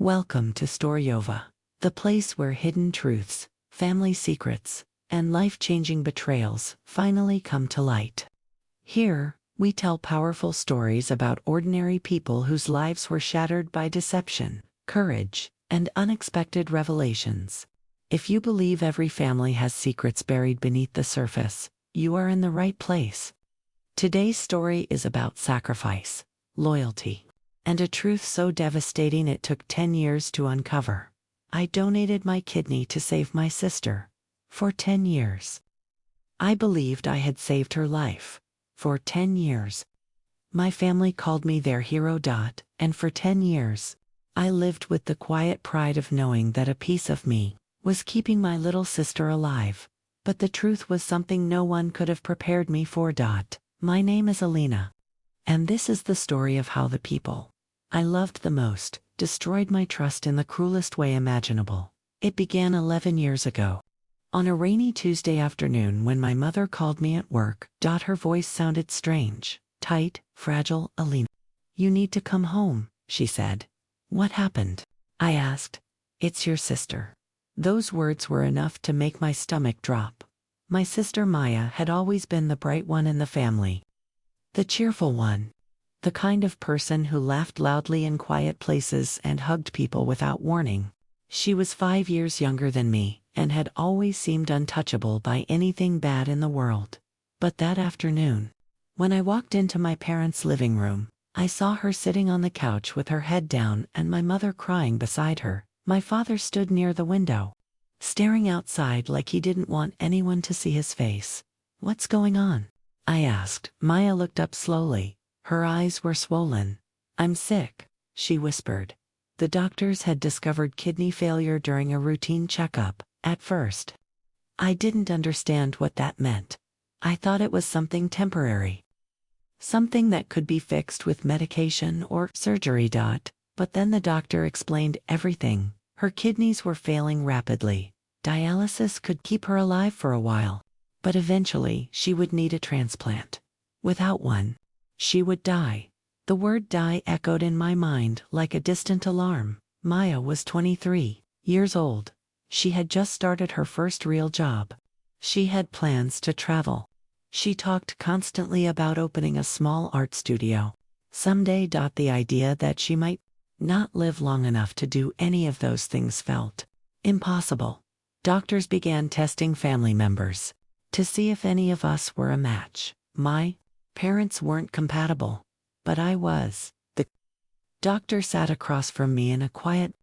Welcome to Storyova, the place where hidden truths, family secrets, and life-changing betrayals finally come to light. Here, we tell powerful stories about ordinary people whose lives were shattered by deception, courage, and unexpected revelations. If you believe every family has secrets buried beneath the surface, you are in the right place. Today's story is about sacrifice, loyalty, and a truth so devastating it took 10 years to uncover. I donated my kidney to save my sister. For 10 years. I believed I had saved her life. For 10 years. My family called me their hero. And for 10 years, I lived with the quiet pride of knowing that a piece of me was keeping my little sister alive. But the truth was something no one could have prepared me for. My name is Alina. And this is the story of how the people I loved the most destroyed my trust in the cruelest way imaginable. It began 11 years ago. On a rainy Tuesday afternoon when my mother called me at work. Her voice sounded strange, tight, fragile. Alina, you need to come home, she said. What happened? I asked. It's your sister. Those words were enough to make my stomach drop. My sister Maya had always been the bright one in the family. The cheerful one. The kind of person who laughed loudly in quiet places and hugged people without warning. She was 5 years younger than me and had always seemed untouchable by anything bad in the world. But that afternoon, when I walked into my parents' living room, I saw her sitting on the couch with her head down and my mother crying beside her. My father stood near the window, staring outside like he didn't want anyone to see his face. What's going on? I asked. Maya looked up slowly. Her eyes were swollen. I'm sick, she whispered. The doctors had discovered kidney failure during a routine checkup. At first, I didn't understand what that meant. I thought it was something temporary. Something that could be fixed with medication or surgery. But then the doctor explained everything. Her kidneys were failing rapidly. Dialysis could keep her alive for a while, but eventually she would need a transplant. Without one, she would die. The word die echoed in my mind like a distant alarm. Maya was 23 years old. She had just started her first real job. She had plans to travel. She talked constantly about opening a small art studio. Someday. The idea that she might not live long enough to do any of those things felt impossible. Doctors began testing family members to see if any of us were a match. My parents weren't compatible, but I was. The doctor sat across from me in a quiet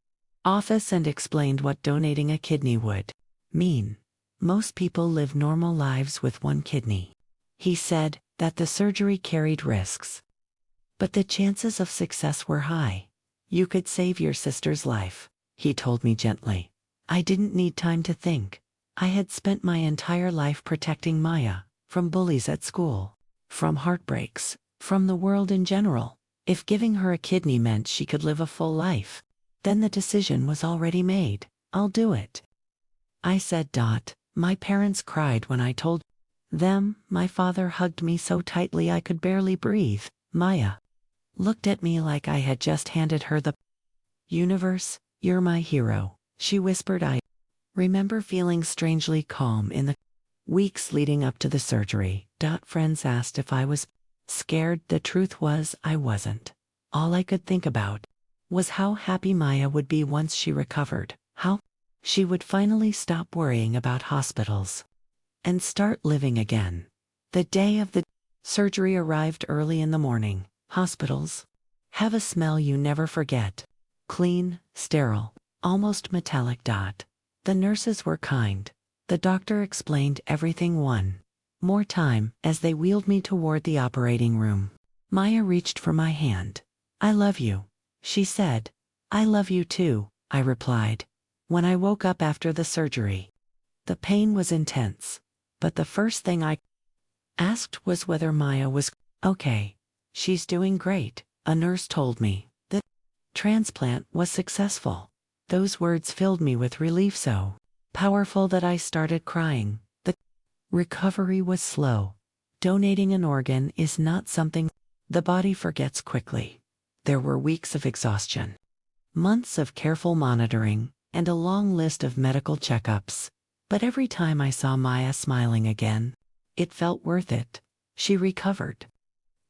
office and explained what donating a kidney would mean. Most people live normal lives with one kidney. He said that the surgery carried risks, but the chances of success were high. You could save your sister's life, he told me gently. I didn't need time to think. I had spent my entire life protecting Maya from bullies at school, from heartbreaks, from the world in general. If giving her a kidney meant she could live a full life, then the decision was already made. I'll do it, I said. My parents cried when I told them. My father hugged me so tightly I could barely breathe. Maya looked at me like I had just handed her the universe. You're my hero, she whispered. I remember feeling strangely calm in the weeks leading up to the surgery. Friends asked if I was scared. The truth was I wasn't. All I could think about was how happy Maya would be once she recovered, how she would finally stop worrying about hospitals and start living again. The day of the surgery arrived early in the morning. Hospitals have a smell you never forget. Clean, sterile, almost metallic. The nurses were kind. The doctor explained everything one more time as they wheeled me toward the operating room. Maya reached for my hand. I love you, she said. I love you too, I replied. When I woke up after the surgery, the pain was intense, but the first thing I asked was whether Maya was okay. She's doing great, a nurse told me. The transplant was successful. Those words filled me with relief so powerful that I started crying. The recovery was slow. Donating an organ is not something the body forgets quickly. There were weeks of exhaustion, months of careful monitoring, and a long list of medical checkups. But every time I saw Maya smiling again, it felt worth it. She recovered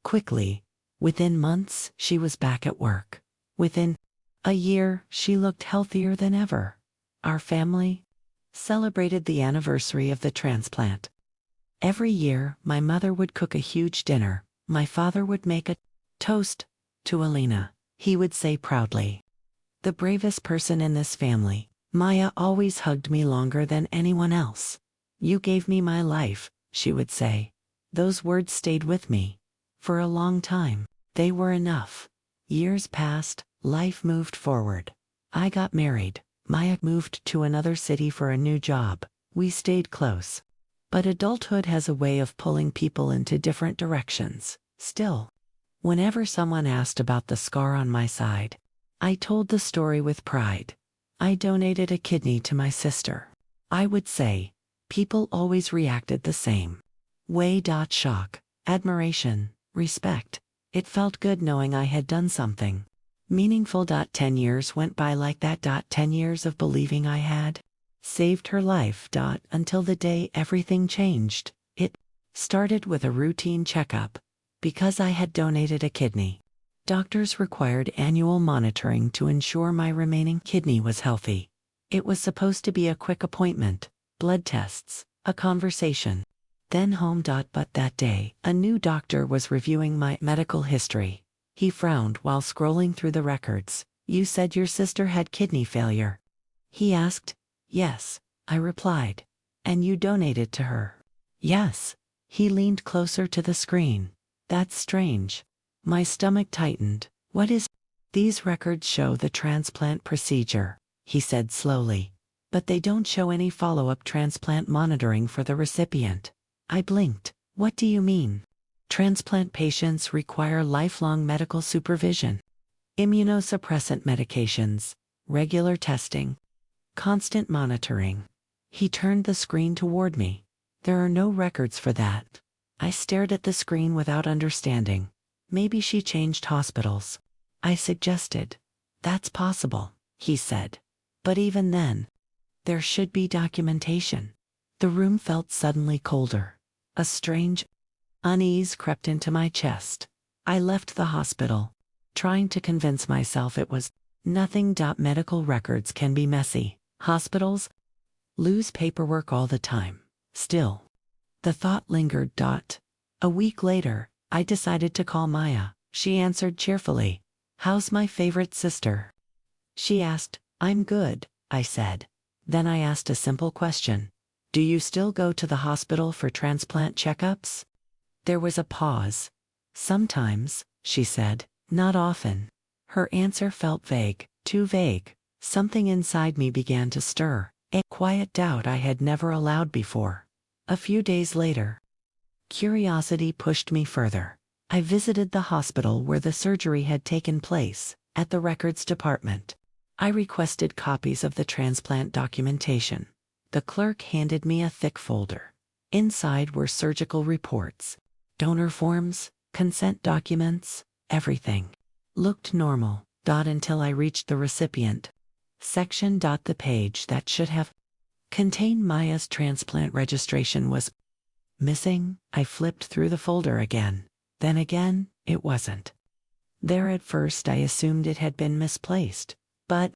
quickly. Within months, she was back at work. Within a year, she looked healthier than ever. Our family celebrated the anniversary of the transplant. Every year, my mother would cook a huge dinner. My father would make a toast to Alina. He would say proudly, "The bravest person in this family." Maya always hugged me longer than anyone else. "You gave me my life," she would say. Those words stayed with me for a long time. They were enough. Years passed, life moved forward. I got married. Maya moved to another city for a new job. We stayed close. But adulthood has a way of pulling people into different directions. Still, whenever someone asked about the scar on my side, I told the story with pride. I donated a kidney to my sister. I would say, people always reacted the same way. Shock, admiration, respect. It felt good knowing I had done something meaningful. 10 years went by like that. 10 years of believing I had saved her life. Until the day everything changed. It started with a routine checkup. Because I had donated a kidney, doctors required annual monitoring to ensure my remaining kidney was healthy. It was supposed to be a quick appointment, blood tests, a conversation, then home. But that day, a new doctor was reviewing my medical history. He frowned while scrolling through the records. "You said your sister had kidney failure?" he asked. "Yes," I replied. "And you donated to her?" "Yes." He leaned closer to the screen. "That's strange." My stomach tightened. "What is?" "These records show the transplant procedure," he said slowly. "But they don't show any follow-up transplant monitoring for the recipient." I blinked. "What do you mean?" "Transplant patients require lifelong medical supervision, immunosuppressant medications, regular testing, constant monitoring." He turned the screen toward me. "There are no records for that." I stared at the screen without understanding. "Maybe she changed hospitals," I suggested. "That's possible," he said. "But even then, there should be documentation." The room felt suddenly colder. A strange unease crept into my chest. I left the hospital, trying to convince myself it was nothing. Medical records can be messy. Hospitals lose paperwork all the time. Still, the thought lingered. A week later, I decided to call Maya. She answered cheerfully. "How's my favorite sister?" she asked. "I'm good," I said. Then I asked a simple question. "Do you still go to the hospital for transplant checkups?" There was a pause. "Sometimes," she said. "Not often." Her answer felt vague, too vague. Something inside me began to stir, a quiet doubt I had never allowed before. A few days later, curiosity pushed me further. I visited the hospital where the surgery had taken place. At the records department, I requested copies of the transplant documentation. The clerk handed me a thick folder. Inside were surgical reports, donor forms, consent documents, everything looked normal. Until I reached the recipient section. The page that should have contained Maya's transplant registration was missing. I flipped through the folder again. Then again, it wasn't there. At first I assumed it had been misplaced. But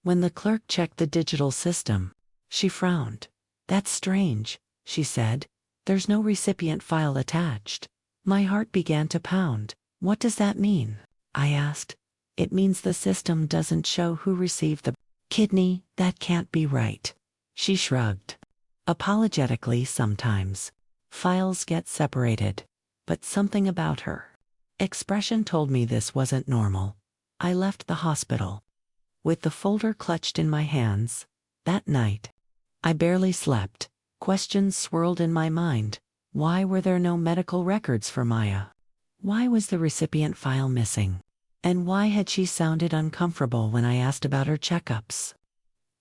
when the clerk checked the digital system, she frowned. "That's strange," she said. "There's no recipient file attached." My heart began to pound. "What does that mean?" I asked. "It means the system doesn't show who received the kidney. That can't be right." She shrugged. Apologetically, sometimes files get separated. But something about her expression told me this wasn't normal. I left the hospital with the folder clutched in my hands. That night, I barely slept. Questions swirled in my mind. Why were there no medical records for Maya? Why was the recipient file missing? And why had she sounded uncomfortable when I asked about her checkups?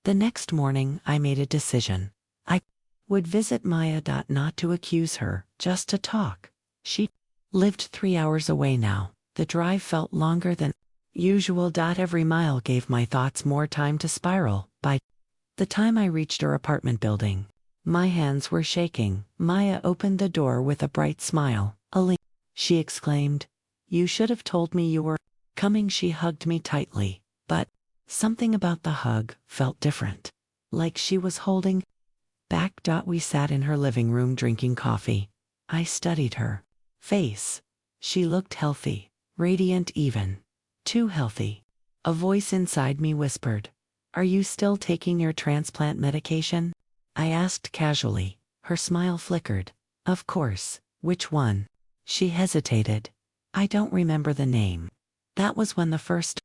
The next morning, I made a decision. I would visit Maya. Not to accuse her, just to talk. She lived 3 hours away now. The drive felt longer than Usual. Every mile gave my thoughts more time to spiral. By the time I reached her apartment building, my hands were shaking. Maya opened the door with a bright smile. "Alina," she exclaimed, "you should have told me you were coming." She hugged me tightly, but something about the hug felt different, like she was holding back. We sat in her living room drinking coffee. I studied her face. She looked healthy, radiant, even too healthy. A voice inside me whispered, "Are you still taking your transplant medication?" I asked casually. Her smile flickered. "Of course. Which one?" She hesitated. "I don't remember the name." That was when the first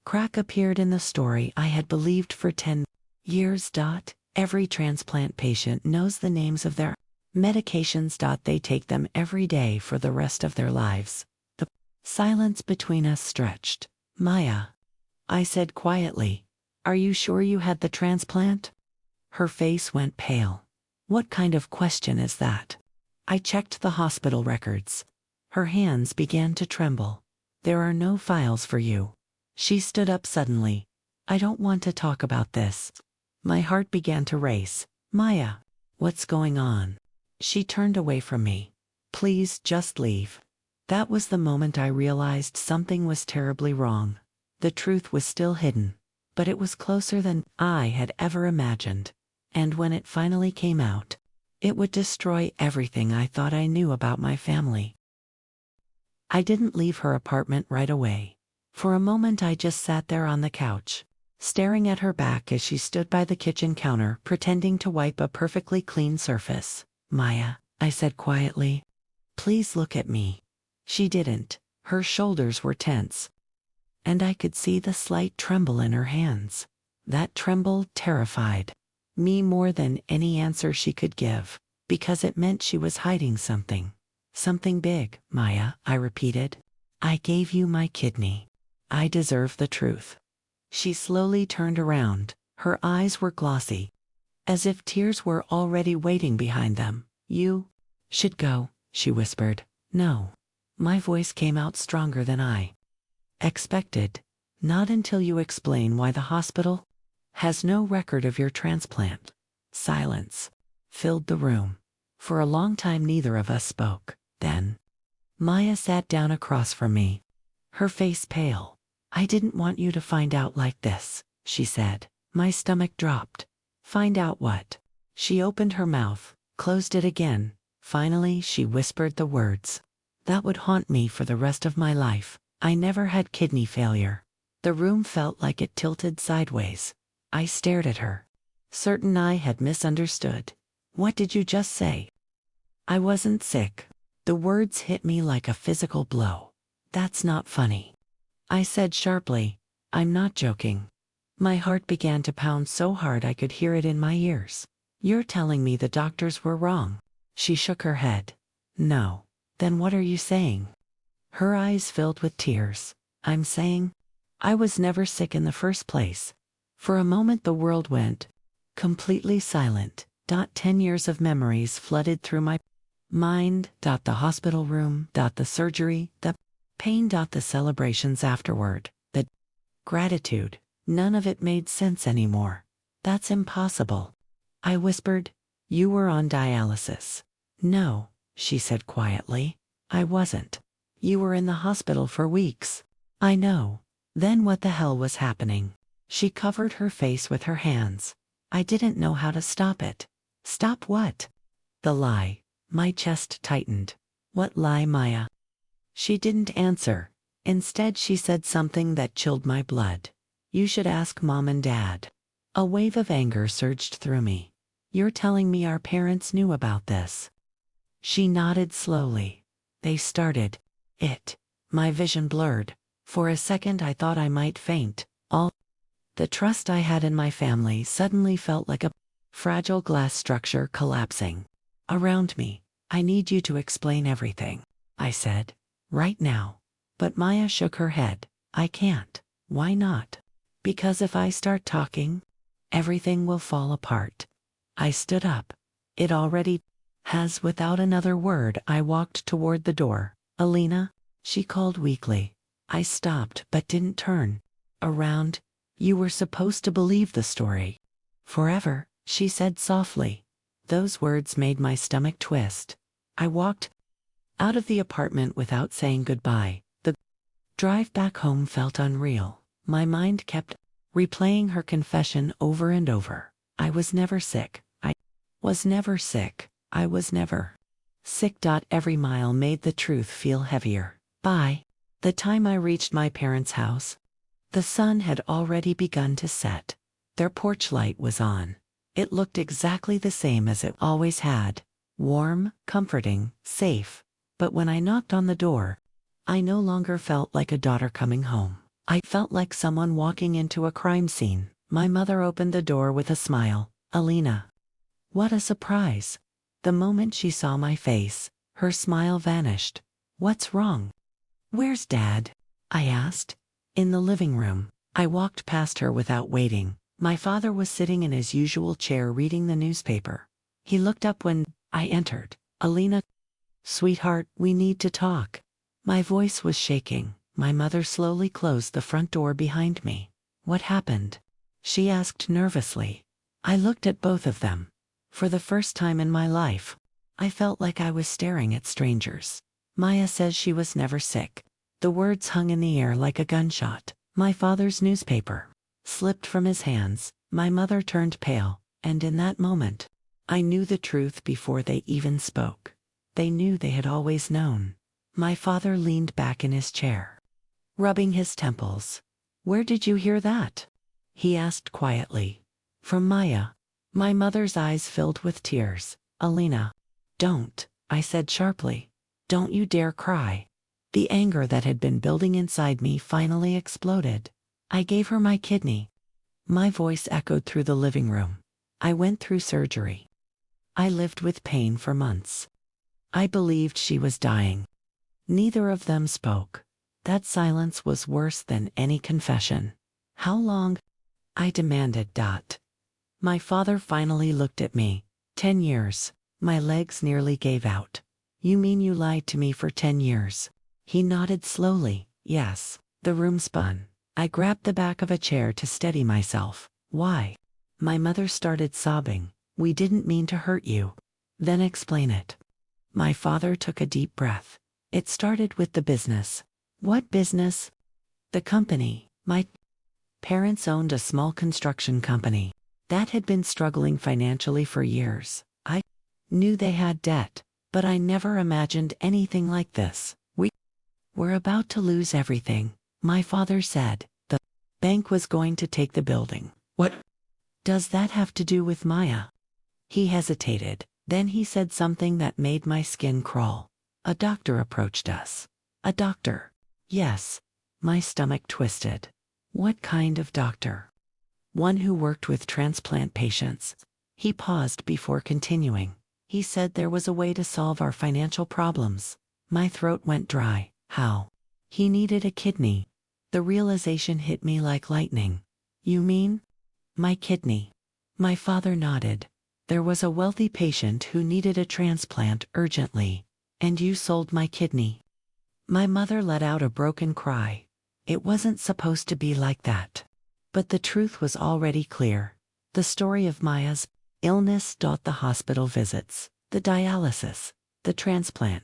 crack appeared in the story I had believed for 10 years. Every transplant patient knows the names of their medications. They take them every day for the rest of their lives. The silence between us stretched. "Maya," I said quietly, "are you sure you had the transplant?" Her face went pale. "What kind of question is that?" I checked the hospital records. Her hands began to tremble. "There are no files for you." She stood up suddenly. "I don't want to talk about this." My heart began to race. "Maya, what's going on?" She turned away from me. "Please just leave." That was the moment I realized something was terribly wrong. The truth was still hidden, but it was closer than I had ever imagined. And when it finally came out, it would destroy everything I thought I knew about my family. I didn't leave her apartment right away. For a moment I just sat there on the couch, staring at her back as she stood by the kitchen counter, pretending to wipe a perfectly clean surface. "Maya," I said quietly, "please look at me." She didn't. Her shoulders were tense, and I could see the slight tremble in her hands. That tremble terrified me more than any answer she could give, because it meant she was hiding something. "Something big, Maya," I repeated. "I gave you my kidney. I deserve the truth." She slowly turned around. Her eyes were glossy, as if tears were already waiting behind them. "You should go," she whispered. "No." My voice came out stronger than I expected. "Not until you explain why the hospital has no record of your transplant." Silence filled the room. For a long time neither of us spoke. Then Maya sat down across from me, her face pale. "I didn't want you to find out like this," she said. My stomach dropped. "Find out what?" She opened her mouth, closed it again. Finally she whispered the words that would haunt me for the rest of my life. "I never had kidney failure." The room felt like it tilted sideways. I stared at her, certain I had misunderstood. "What did you just say?" "I wasn't sick." The words hit me like a physical blow. "That's not funny," I said sharply. "I'm not joking." My heart began to pound so hard I could hear it in my ears. "You're telling me the doctors were wrong?" She shook her head. "No." "Then what are you saying?" Her eyes filled with tears. "I'm saying I was never sick in the first place." For a moment the world went completely silent. 10 years of memories flooded through my mind. The hospital room, the surgery, the pain, the celebrations afterward, the gratitude. None of it made sense anymore. "That's impossible," I whispered. "You were on dialysis." "No," she said quietly. "I wasn't." "You were in the hospital for weeks." "I know." Then what the hell was happening? She covered her face with her hands. I didn't know how to stop it. "Stop what?" "The lie." My chest tightened. "What lie, Maya?" She didn't answer. Instead she said something that chilled my blood. "You should ask Mom and Dad." A wave of anger surged through me. "You're telling me our parents knew about this?" She nodded slowly. "They started it." My vision blurred. For a second I thought I might faint. All the trust I had in my family suddenly felt like a fragile glass structure collapsing around me. "I need you to explain everything," I said. "Right now." But Maya shook her head. "I can't." "Why not?" "Because if I start talking, everything will fall apart." I stood up. "It already has." Without another word I walked toward the door. "Alina," she called weakly. I stopped but didn't turn around. You were supposed to believe the story. Forever, she said softly. Those words made my stomach twist. I walked out of the apartment without saying goodbye. The drive back home felt unreal. My mind kept replaying her confession over and over. I was never sick. I was never sick. I was never sick. Every mile made the truth feel heavier. By the time I reached my parents' house, the sun had already begun to set. Their porch light was on. It looked exactly the same as it always had. Warm, comforting, safe. But when I knocked on the door, I no longer felt like a daughter coming home. I felt like someone walking into a crime scene. My mother opened the door with a smile. Alina. What a surprise. The moment she saw my face, her smile vanished. What's wrong? Where's Dad? I asked. In the living room. I walked past her without waiting. My father was sitting in his usual chair reading the newspaper. He looked up when I entered. Alina. Sweetheart, we need to talk. My voice was shaking. My mother slowly closed the front door behind me. What happened? She asked nervously. I looked at both of them. For the first time in my life, I felt like I was staring at strangers. Maya says she was never sick. The words hung in the air like a gunshot. My father's newspaper slipped from his hands. My mother turned pale, and in that moment, I knew the truth before they even spoke. They knew they had always known. My father leaned back in his chair, rubbing his temples. Where did you hear that? He asked quietly. From Maya. My mother's eyes filled with tears. Alina. Don't, I said sharply. Don't you dare cry. The anger that had been building inside me finally exploded. I gave her my kidney. My voice echoed through the living room. I went through surgery. I lived with pain for months. I believed she was dying. Neither of them spoke. That silence was worse than any confession. How long? I demanded. My father finally looked at me. 10 years. My legs nearly gave out. You mean you lied to me for 10 years? He nodded slowly. Yes. The room spun. I grabbed the back of a chair to steady myself. Why? My mother started sobbing. We didn't mean to hurt you. Then explain it. My father took a deep breath. It started with the business. What business? The company. My parents owned a small construction company that had been struggling financially for years. I knew they had debt, but I never imagined anything like this. We were about to lose everything, my father said. The bank was going to take the building. What does that have to do with Maya? He hesitated. Then he said something that made my skin crawl. A doctor approached us. A doctor? Yes. My stomach twisted. What kind of doctor? One who worked with transplant patients. He paused before continuing. He said there was a way to solve our financial problems. My throat went dry. How? He needed a kidney. The realization hit me like lightning. You mean? My kidney. My father nodded. There was a wealthy patient who needed a transplant urgently, and you sold my kidney. My mother let out a broken cry. It wasn't supposed to be like that. But the truth was already clear. The story of Maya's illness, the hospital visits, the dialysis, the transplant,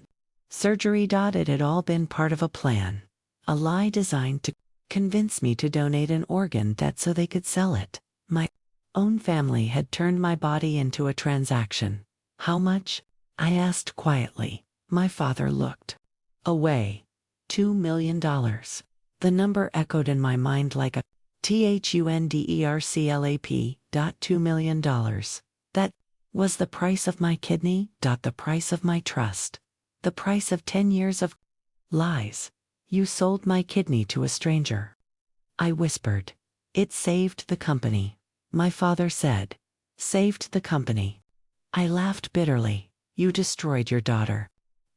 surgery. It had all been part of a plan. A lie designed to convince me to donate an organ so they could sell it. My own family had turned my body into a transaction. How much? I asked quietly. My father looked away. $2 million. The number echoed in my mind like a THUNDERCLAP. $2 million. That was the price of my kidney. The price of my trust. The price of 10 years of lies. You sold my kidney to a stranger. I whispered. It saved the company. My father said. Saved the company. I laughed bitterly. You destroyed your daughter.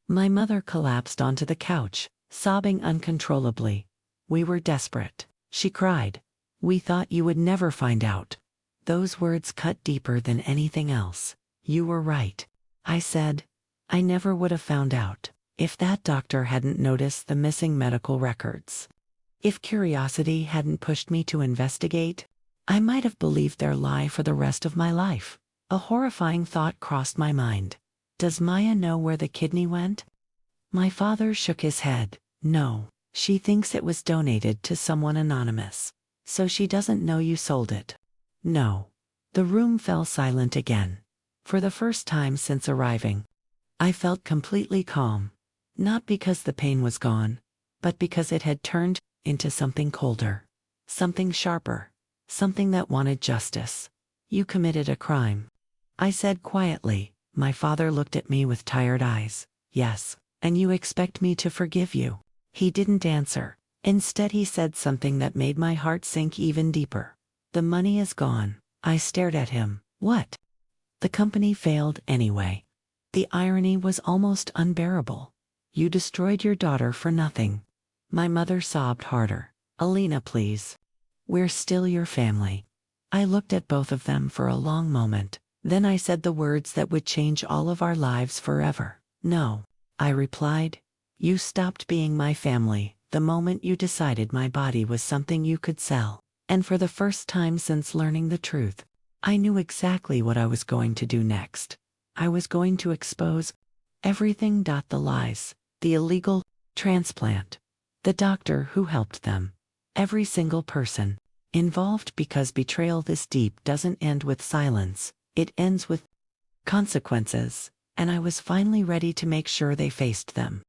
My mother collapsed onto the couch, sobbing uncontrollably. We were desperate, she cried. We thought you would never find out. Those words cut deeper than anything else. You were right. I said. I never would have found out if that doctor hadn't noticed the missing medical records. If curiosity hadn't pushed me to investigate, I might have believed their lie for the rest of my life. A horrifying thought crossed my mind. Does Maya know where the kidney went? My father shook his head. No, she thinks it was donated to someone anonymous. So she doesn't know you sold it. No. The room fell silent again. For the first time since arriving, I felt completely calm. Not because the pain was gone, but because it had turned into something colder. Something sharper. Something that wanted justice. You committed a crime, I said quietly. My father looked at me with tired eyes. Yes, and you expect me to forgive you? He didn't answer. Instead he said something that made my heart sink even deeper. The money is gone. I stared at him. What? The company failed anyway. The irony was almost unbearable. You destroyed your daughter for nothing. My mother sobbed harder. Alina, please. We're still your family. I looked at both of them for a long moment. Then I said the words that would change all of our lives forever. No, I replied. You stopped being my family the moment you decided my body was something you could sell. And for the first time since learning the truth, I knew exactly what I was going to do next. I was going to expose everything. The lies, the illegal transplant, the doctor who helped them, every single person involved, because betrayal this deep doesn't end with silence, it ends with consequences, and I was finally ready to make sure they faced them.